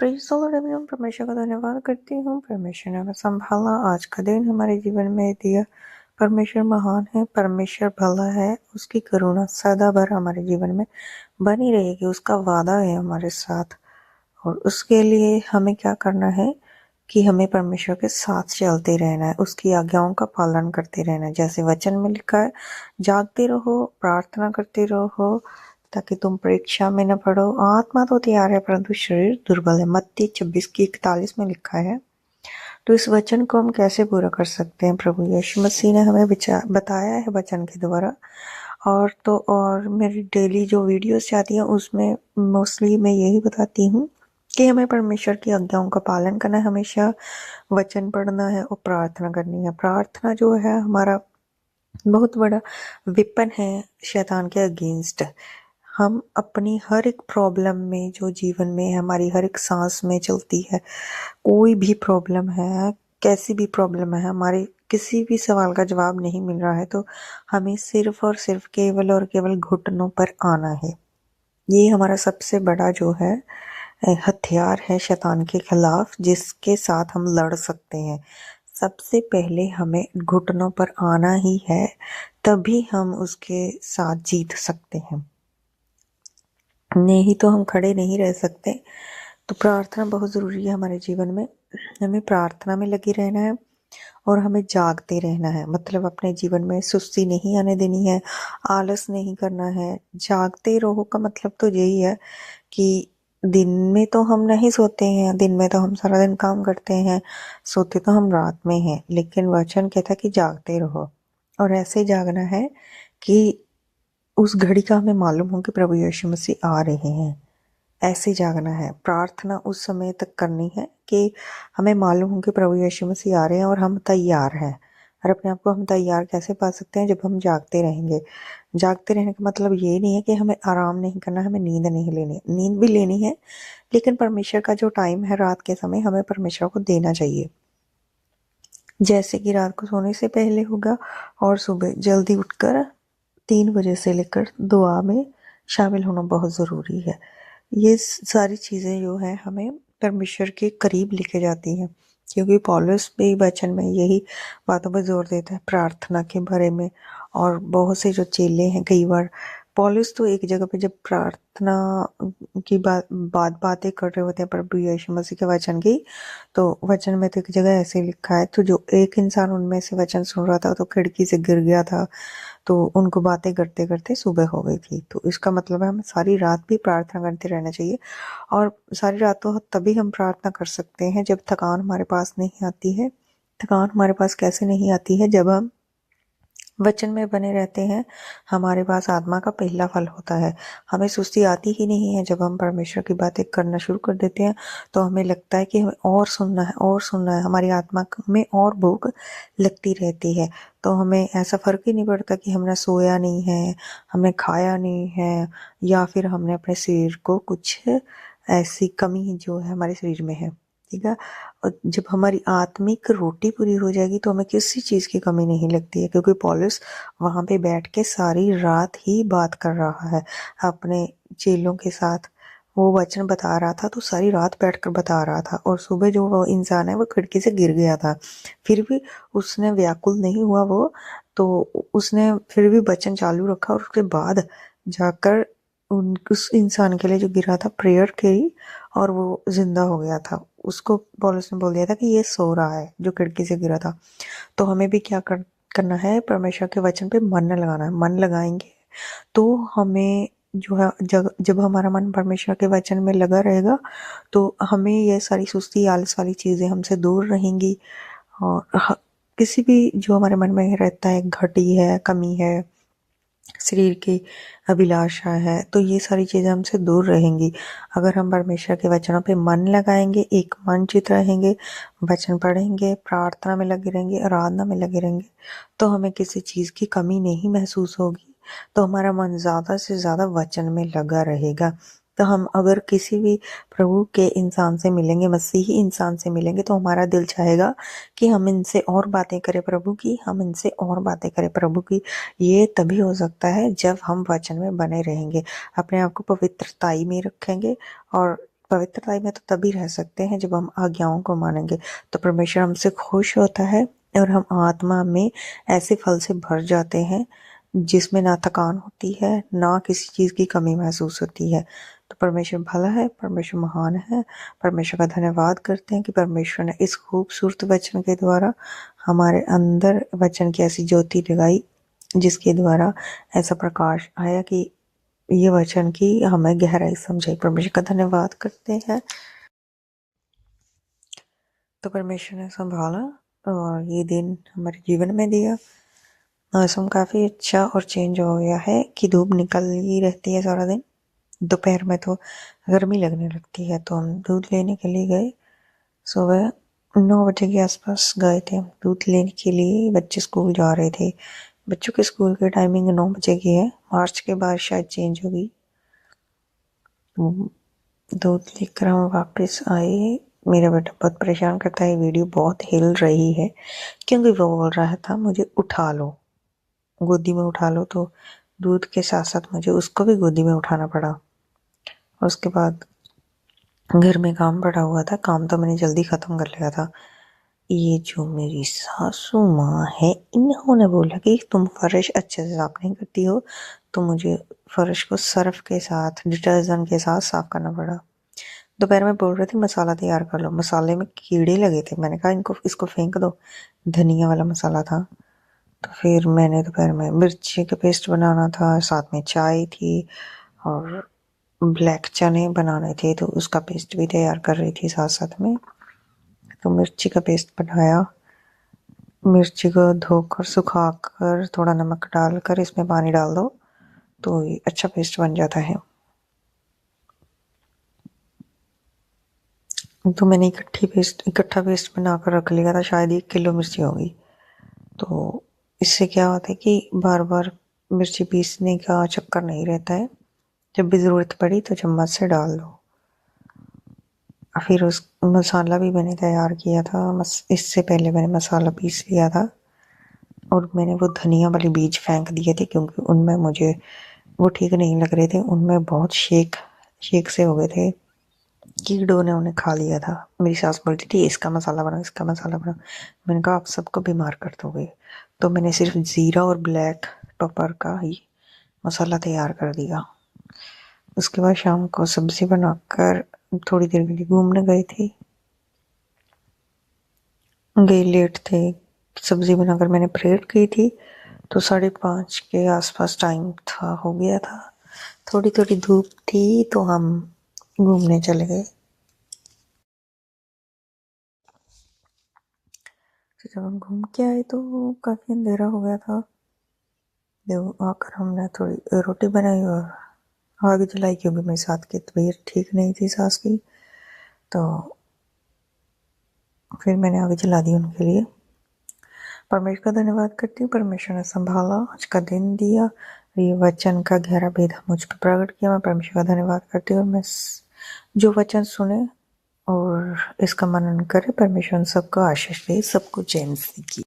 Praise the Lord everyone. परमेश्वर का धन्यवाद करती हूँ। परमेश्वर ने हमें संभाला, आज का दिन हमारे जीवन में दिया। परमेश्वर महान है, परमेश्वर भला है, उसकी करुणा सदा भर हमारे जीवन में बनी रहेगी। उसका वादा है हमारे साथ, और उसके लिए हमें क्या करना है कि हमें परमेश्वर के साथ चलते रहना है, उसकी आज्ञाओं का पालन करते रहना है। जैसे वचन में लिखा है, जागते रहो, प्रार्थना करते रहो, ताकि तुम परीक्षा में न पड़ो। आत्मा तो तैयार है परंतु शरीर दुर्बल है। मत्ती 26:41 में लिखा है। तो इस वचन को हम कैसे पूरा कर सकते हैं? प्रभु यीशु मसीह ने हमें बताया है वचन के द्वारा। और मेरी डेली जो वीडियोस जाती हैं उसमें मोस्टली मैं यही बताती हूँ कि हमें परमेश्वर की आज्ञाओं का पालन करना है, हमेशा वचन पढ़ना है और प्रार्थना करनी है। प्रार्थना जो है हमारा बहुत बड़ा वेपन है शैतान के अगेंस्ट। हम अपनी हर एक प्रॉब्लम में, जो जीवन में हमारी हर एक सांस में चलती है, कोई भी प्रॉब्लम है, कैसी भी प्रॉब्लम है, हमारे किसी भी सवाल का जवाब नहीं मिल रहा है, तो हमें सिर्फ और सिर्फ केवल और केवल घुटनों पर आना है। ये हमारा सबसे बड़ा जो है हथियार है शैतान के खिलाफ, जिसके साथ हम लड़ सकते हैं। सबसे पहले हमें घुटनों पर आना ही है, तभी हम उसके साथ जीत सकते हैं, नहीं तो हम खड़े नहीं रह सकते। तो प्रार्थना बहुत ज़रूरी है हमारे जीवन में। हमें प्रार्थना में लगे रहना है और हमें जागते रहना है। मतलब अपने जीवन में सुस्ती नहीं आने देनी है, आलस नहीं करना है। जागते रहो का मतलब तो यही है कि दिन में तो हम नहीं सोते हैं, दिन में तो हम सारा दिन काम करते हैं, सोते तो हम रात में हैं। लेकिन वचन कहता है कि जागते रहो, और ऐसे जागना है कि उस घड़ी का हमें मालूम हो कि प्रभु यीशु मसीह आ रहे हैं। ऐसे जागना है। प्रार्थना उस समय तक करनी है कि हमें मालूम हो कि प्रभु यीशु मसीह आ रहे हैं और हम तैयार हैं। और अपने आप को हम तैयार कैसे पा सकते हैं? जब हम जागते रहेंगे। जागते रहने का मतलब ये नहीं है कि हमें आराम नहीं करना, हमें नींद नहीं लेनी। नींद भी लेनी है, लेकिन परमेश्वर का जो टाइम है रात के समय, हमें परमेश्वर को देना चाहिए। जैसे कि रात को सोने से पहले होगा, और सुबह जल्दी उठकर 3 बजे से लेकर दुआ में शामिल होना बहुत ज़रूरी है। ये सारी चीज़ें जो हैं हमें परमेश्वर के करीब लेके जाती हैं, क्योंकि पौलुस भी वचन में यही बातों पर जोर देता है, प्रार्थना के बारे में। और बहुत से जो चेले हैं, कई बार पौलुस तो एक जगह पे जब प्रार्थना की बातें कर रहे होते हैं प्रभु यीशु मसीह के वचन की, तो वचन में तो एक जगह ऐसे लिखा है, तो जो एक इंसान उनमें से वचन सुन रहा था तो खिड़की से गिर गया था। तो उनको बातें करते करते सुबह हो गई थी। तो इसका मतलब है हमें सारी रात भी प्रार्थना करते रहना चाहिए। और सारी रात तो तभी हम प्रार्थना कर सकते हैं जब थकान हमारे पास नहीं आती है। थकान हमारे पास कैसे नहीं आती है? जब हम वचन में बने रहते हैं। हमारे पास आत्मा का पहला फल होता है। हमें सुस्ती आती ही नहीं है। जब हम परमेश्वर की बातें करना शुरू कर देते हैं तो हमें लगता है कि हमें और सुनना है और सुनना है। हमारी आत्मा में और भूख लगती रहती है। तो हमें ऐसा फ़र्क ही नहीं पड़ता कि हमने सोया नहीं है, हमने खाया नहीं है, या फिर हमने अपने शरीर को कुछ ऐसी कमी जो है हमारे शरीर में है। ठीक है। और जब हमारी आत्मिक रोटी पूरी हो जाएगी तो हमें किसी चीज़ की कमी नहीं लगती है, क्योंकि पौलुस वहाँ पे बैठ के सारी रात ही बात कर रहा है अपने चेलों के साथ। वो वचन बता रहा था तो सारी रात बैठकर बता रहा था, और सुबह जो वो इंसान है वो खिड़की से गिर गया था, फिर भी उसने व्याकुल नहीं हुआ। वो तो उसने फिर भी वचन चालू रखा, और उसके बाद जाकर उस इंसान के लिए जो गिरा था प्रेयर करी, और वो जिंदा हो गया था। उसको पौलुस ने बोल दिया था कि ये सो रहा है जो खिड़की से गिरा था। तो हमें भी क्या करना है? परमेश्वर के वचन पे मन लगाना है। मन लगाएंगे तो हमें जो है, जब हमारा मन परमेश्वर के वचन में लगा रहेगा तो हमें ये सारी सुस्ती आलस वाली चीज़ें हमसे दूर रहेंगी। और किसी भी जो हमारे मन में रहता है, घटी है, कमी है, शरीर की अभिलाषा है, तो ये सारी चीज़ें हमसे दूर रहेंगी अगर हम परमेश्वर के वचनों पे मन लगाएंगे, एक मन चित रहेंगे, वचन पढ़ेंगे, प्रार्थना में लगे रहेंगे, आराधना में लगे रहेंगे, तो हमें किसी चीज़ की कमी नहीं महसूस होगी। तो हमारा मन ज़्यादा से ज़्यादा वचन में लगा रहेगा। तो हम अगर किसी भी प्रभु के इंसान से मिलेंगे, मसीही इंसान से मिलेंगे, तो हमारा दिल चाहेगा कि हम इनसे और बातें करें प्रभु की, हम इनसे और बातें करें प्रभु की। ये तभी हो सकता है जब हम वचन में बने रहेंगे, अपने आप को पवित्रताई में रखेंगे और पवित्रता में तो तभी रह सकते हैं जब हम आज्ञाओं को मानेंगे। तो परमेश्वर हमसे खुश होता है और हम आत्मा में ऐसे फल से भर जाते हैं जिसमें ना थकान होती है, ना किसी चीज़ की कमी महसूस होती है। तो परमेश्वर भला है, परमेश्वर महान है। परमेश्वर का धन्यवाद करते हैं कि परमेश्वर ने इस खूबसूरत वचन के द्वारा हमारे अंदर वचन की ऐसी ज्योति जगाई, जिसके द्वारा ऐसा प्रकाश आया कि ये वचन की हमें गहराई समझाई। परमेश्वर का धन्यवाद करते हैं। तो परमेश्वर ने संभाला और ये दिन हमारे जीवन में दिया। मौसम काफ़ी अच्छा और चेंज हो गया है कि धूप निकल ही रहती है सारा दिन। दोपहर में तो गर्मी लगने लगती है। तो हम दूध लेने के लिए गए। सुबह 9 बजे के आसपास गए थे हम दूध लेने के लिए। बच्चे स्कूल जा रहे थे। बच्चों के स्कूल की टाइमिंग 9 बजे की है। मार्च के बाद शायद चेंज होगी। दूध लेकर हम वापस आए। मेरा बेटा बहुत परेशान करता है, वीडियो बहुत हिल रही है क्योंकि वो बोल रहा था मुझे उठा लो, गोदी में उठा लो। तो दूध के साथ साथ मुझे उसको भी गोदी में उठाना पड़ा। और उसके बाद घर में काम पड़ा हुआ था। काम तो मैंने जल्दी ख़त्म कर लिया था। ये जो मेरी सासू माँ है, इन्होंने बोला कि तुम फर्श अच्छे से साफ नहीं करती हो, तो मुझे फर्श को सर्फ के साथ, डिटर्जेंट के साथ साफ करना पड़ा। दोपहर में बोल रही थी मसाला तैयार कर लो, मसाले में कीड़े लगे थे। मैंने कहा इसको फेंक दो, धनिया वाला मसाला था। तो फिर मैंने दोपहर में मिर्ची का पेस्ट बनाना था, साथ में चाय थी और ब्लैक चने बनाने थे, तो उसका पेस्ट भी तैयार कर रही थी साथ साथ में। तो मिर्ची का पेस्ट बनाया। मिर्ची को धोकर सुखाकर थोड़ा नमक डालकर इसमें पानी डाल दो तो ये अच्छा पेस्ट बन जाता है। तो मैंने इकट्ठा पेस्ट बनाकर रख लिया था। शायद 1 किलो मिर्ची होगी। तो इससे क्या होता है कि बार बार मिर्ची पीसने का चक्कर नहीं रहता है। जब भी ज़रूरत पड़ी तो चम्मच से डाल दो। फिर उस मसाला भी मैंने तैयार किया था। इससे पहले मैंने मसाला पीस लिया था और मैंने वो धनिया वाले बीज फेंक दिए थे क्योंकि उनमें मुझे वो ठीक नहीं लग रहे थे। उनमें बहुत शेक से हो गए थे, कीड़ों ने उन्हें खा लिया था। मेरी सास बोलती थी इसका मसाला बनाओ, इसका मसाला बनाओ। मैंने कहा आप सबको बीमार कर दोगे। तो मैंने सिर्फ ज़ीरा और ब्लैक पेपर का ही मसाला तैयार कर दिया। उसके बाद शाम को सब्ज़ी बनाकर थोड़ी देर के लिए घूमने गए थे। गए लेट थे। सब्ज़ी बनाकर मैंने प्रेयर की थी तो 5:30 के आसपास टाइम था, हो गया था। थोड़ी थोड़ी धूप थी तो हम घूमने चले गए। तो जब हम घूम के आए तो काफ़ी अंधेरा हो गया था। जब आकर हमने थोड़ी रोटी बनाई और आग जलाई क्योंकि मेरी सास की तबीयत ठीक नहीं थी, सास की। तो फिर मैंने आग जला दी उनके लिए। परमेश्वर का धन्यवाद करती हूँ। परमेश्वर ने संभाला, आज का दिन दिया, ये वचन का गहरा भेद मुझ पर प्रकट किया। मैं परमेश्वर का धन्यवाद करती हूँ। मैं जो वचन सुने और इसका मनन करे, परमेश्वर सबको आशीष दे, सबको चैन से की।